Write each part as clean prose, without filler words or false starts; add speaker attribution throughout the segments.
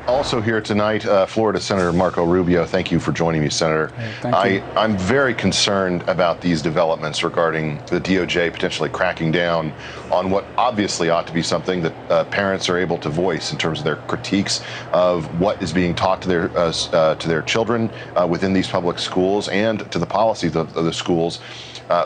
Speaker 1: Also here tonight, Florida Senator Marco Rubio. Thank you for joining me, Senator.
Speaker 2: Hey, thank you.
Speaker 1: I'm very concerned about these developments regarding the DOJ potentially cracking down on what obviously ought to be something that parents are able to voice in terms of their critiques of what is being taught to their children within these public schools and to the policies of the schools.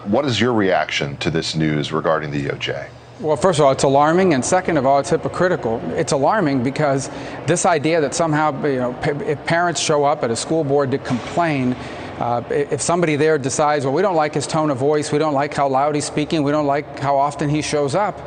Speaker 1: What is your reaction to this news regarding the DOJ?
Speaker 2: Well, first of all, it's alarming, and second of all, it's hypocritical. It's alarming because this idea that somehow, if parents show up at a school board to complain, if somebody there decides, well, we don't like his tone of voice, we don't like how loud he's speaking, we don't like how often he shows up,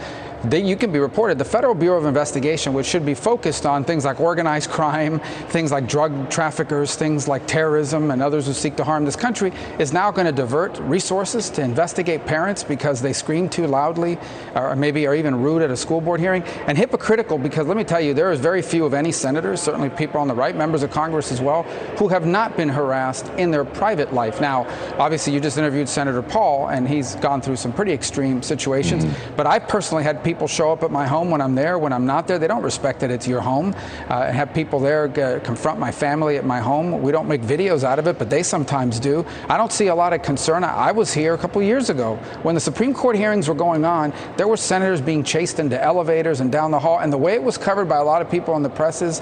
Speaker 2: you can be reported. The Federal Bureau of Investigation, which should be focused on things like organized crime, things like drug traffickers, things like terrorism and others who seek to harm this country, is now going to divert resources to investigate parents because they scream too loudly or maybe are even rude at a school board hearing. And hypocritical because, let me tell you, there is very few of any senators, certainly people on the right, members of Congress as well, who have not been harassed in their private life. Now, obviously, you just interviewed Senator Paul, and he's gone through some pretty extreme situations. But I personally had people show up at my home when I'm there. When I'm not there, they don't respect that it's your home. Have people there confront my family at my home. We don't make videos out of it, but they sometimes do. I don't see a lot of concern. I was here a couple years ago when the Supreme Court hearings were going on. There were senators being chased into elevators and down the hall, and the way it was covered by a lot of people in the press is,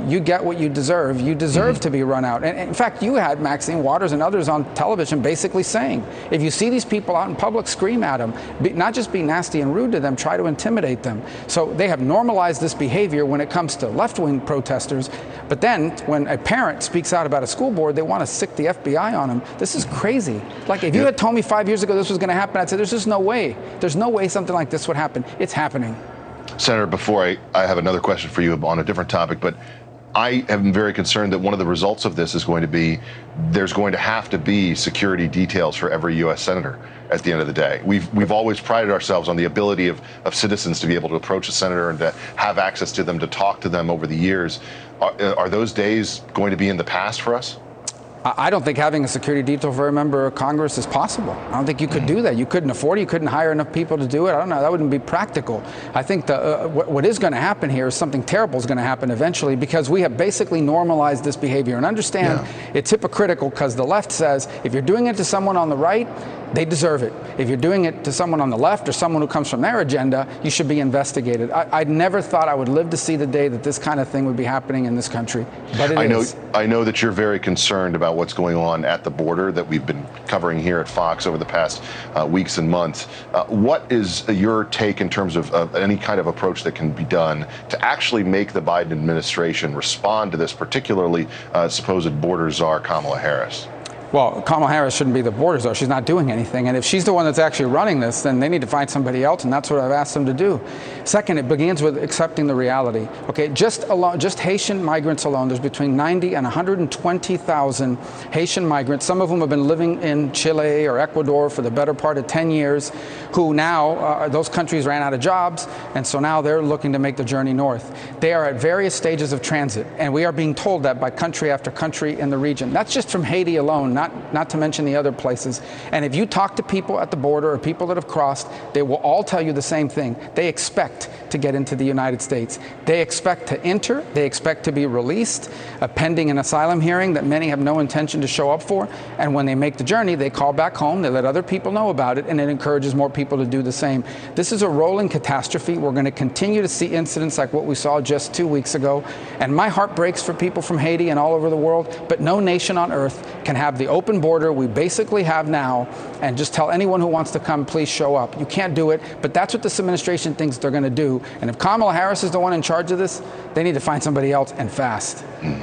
Speaker 2: you get what you deserve. You deserve to be run out. And in fact, you had Maxine Waters and others on television basically saying, if you see these people out in public, scream at them. Not just be nasty and rude to them, try to intimidate them. So they have normalized this behavior when it comes to left-wing protesters. But then when a parent speaks out about a school board, they want to sick the FBI on them. This is crazy. Like, if you had told me 5 years ago this was going to happen, I'd say there's just no way. There's no way something like this would happen. It's happening.
Speaker 1: Senator, before I have another question for you on a different topic, but I am very concerned that one of the results of this is going to be there's going to have to be security details for every U.S. senator at the end of the day. We've always prided ourselves on the ability of citizens to be able to approach a senator and to have access to them, to talk to them over the years. Are those days going to be in the past for us?
Speaker 2: I don't think having a security detail for a member of Congress is possible. I don't think you could do that. You couldn't afford it. You couldn't hire enough people to do it. I don't know. That wouldn't be practical. I think what is going to happen here is something terrible is going to happen eventually, because we have basically normalized this behavior. And understand, it's hypocritical because the left says if you're doing it to someone on the right, they deserve it. If you're doing it to someone on the left or someone who comes from their agenda, you should be investigated. I never thought I would live to see the day that this kind of thing would be happening in this country, but it is.
Speaker 1: I know that you're very concerned about what's going on at the border that we've been covering here at Fox over the past weeks and months. What is your take in terms of any kind of approach that can be done to actually make the Biden administration respond to this, particularly supposed border czar Kamala Harris?
Speaker 2: Well, Kamala Harris shouldn't be the border czar. She's not doing anything. And if she's the one that's actually running this, then they need to find somebody else, and that's what I've asked them to do. Second, it begins with accepting the reality. Okay, just Haitian migrants alone, there's between 90 and 120,000 Haitian migrants, some of whom have been living in Chile or Ecuador for the better part of 10 years, who now, those countries ran out of jobs, and so now they're looking to make the journey north. They are at various stages of transit, and we are being told that by country after country in the region. That's just from Haiti alone, not to mention the other places. And if you talk to people at the border or people that have crossed, they will all tell you the same thing. They expect to get into the United States. They expect to enter. They expect to be released, pending an asylum hearing that many have no intention to show up for. And when they make the journey, they call back home, they let other people know about it, and it encourages more people to do the same. This is a rolling catastrophe. We're going to continue to see incidents like what we saw just 2 weeks ago. And my heart breaks for people from Haiti and all over the world, but no nation on earth can have the open border we basically have now and just tell anyone who wants to come, please show up. You can't do it, but that's what this administration thinks they're going to do. And if Kamala Harris is the one in charge of this, they need to find somebody else, and fast.